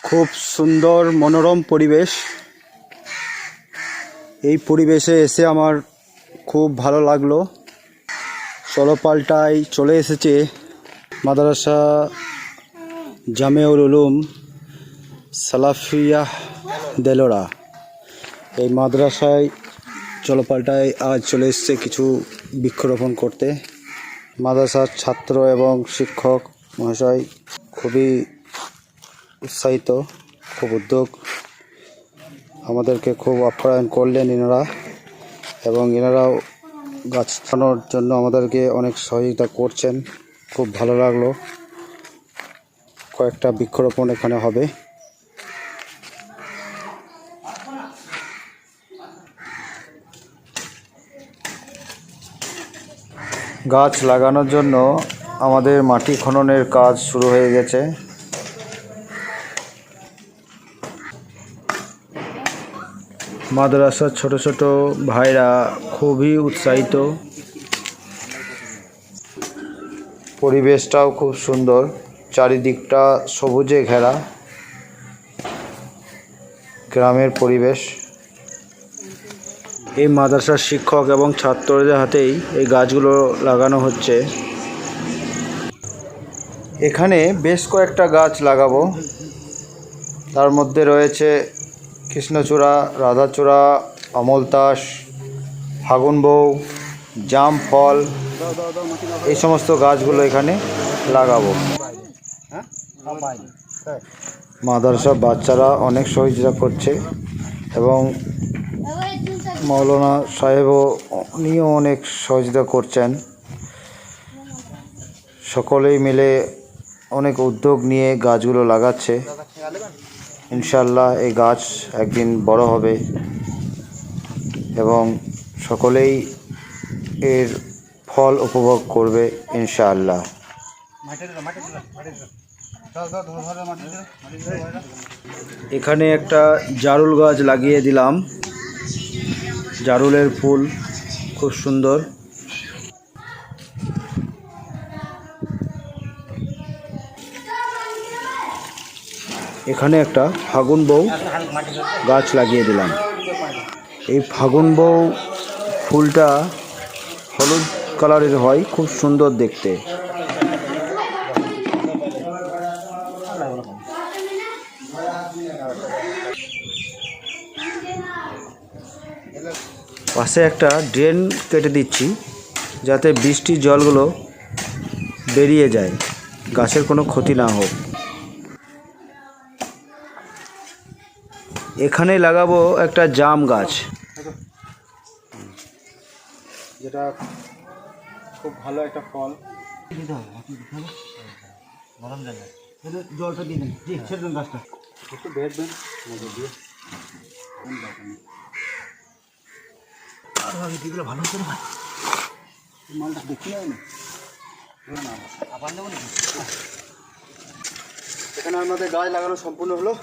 খুব সুন্দর মনোরম পরিবেশ। এই পরিবেশে এসে আমার খুব ভালো লাগলো। চলপাল্টায় চলে এসেছে মাদ্রাসা জামেউল উলুম সালাফিয়াহ দেলোরা। এই মাদ্রাসায় চলপাল্টায় আজ চলে এসেছে কিছু বৃক্ষরোপণ করতে। মাদ্রাসার ছাত্র এবং শিক্ষক মহাশয় খুবই উৎসাহিত, খুব উদ্যোগ, আমাদেরকে খুব আপ্যায়ন করলেন এনারা, এবং এনারাও গাছ ছাড়ানোর জন্য আমাদেরকে অনেক সহযোগিতা করছেন। খুব ভালো লাগলো। কয়েকটা বৃক্ষরোপণ এখানে হবে। গাছ লাগানোর জন্য আমাদের মাটি খননের কাজ শুরু হয়ে গেছে। মাদ্রাসার ছোট ছোট ভাইরা খুবই উৎসাহিত। পরিবেশটাও খুব সুন্দর, চারিদিকটা সবুজে ঘেরা গ্রামের পরিবেশ। এই মাদ্রাসার শিক্ষক এবং ছাত্রদের হাতেই এই গাছগুলো লাগানো হচ্ছে। এখানে বেশ কয়েকটা গাছ লাগাবো। তার মধ্যে রয়েছে কৃষ্ণচূড়া, রাধাচূড়া, অমলতাস, ফাগুন বউ, জাম ফল, এই সমস্ত গাছগুলো এখানে লাগাবো। মাদ্রাসার বাচ্চারা অনেক সহযোগিতা করছে, এবং মৌলানা সাহেবও উনিও অনেক সহযোগিতা করছেন। সকলেই মিলে অনেক উদ্যোগ নিয়ে গাছগুলো লাগাচ্ছে। ইনশাল্লাহ এই গাছ একদিন বড় হবে এবং সকলেই এর ফল উপভোগ করবে ইনশাআল্লাহ। এখানে একটা জারুল গাছ লাগিয়ে দিলাম। জারুলের ফুল খুব সুন্দর। এখানে একটা ফাগুন বউ গাছ লাগিয়ে দিলাম। এই ফাগুন বউ ফুলটা হলুদ কালারের হয়, খুব সুন্দর দেখতে। পাশে একটা ড্রেন কেটে দিচ্ছি যাতে বৃষ্টির জলগুলো বেরিয়ে যায়, গাছের কোনো ক্ষতি না হোক। এখানে লাগাবো একটা জাম গাছ, যেটা খুব ভালো একটা ফল। জলটা দিয়ে দিন, ছেড়ে দিন গাছটা, একটু বের দেন দিয়ে আর ভালো করে মালটা দেখি না আবার নেব নাকি। এখানে আমাদের গাছ লাগানো সম্পূর্ণ হলো।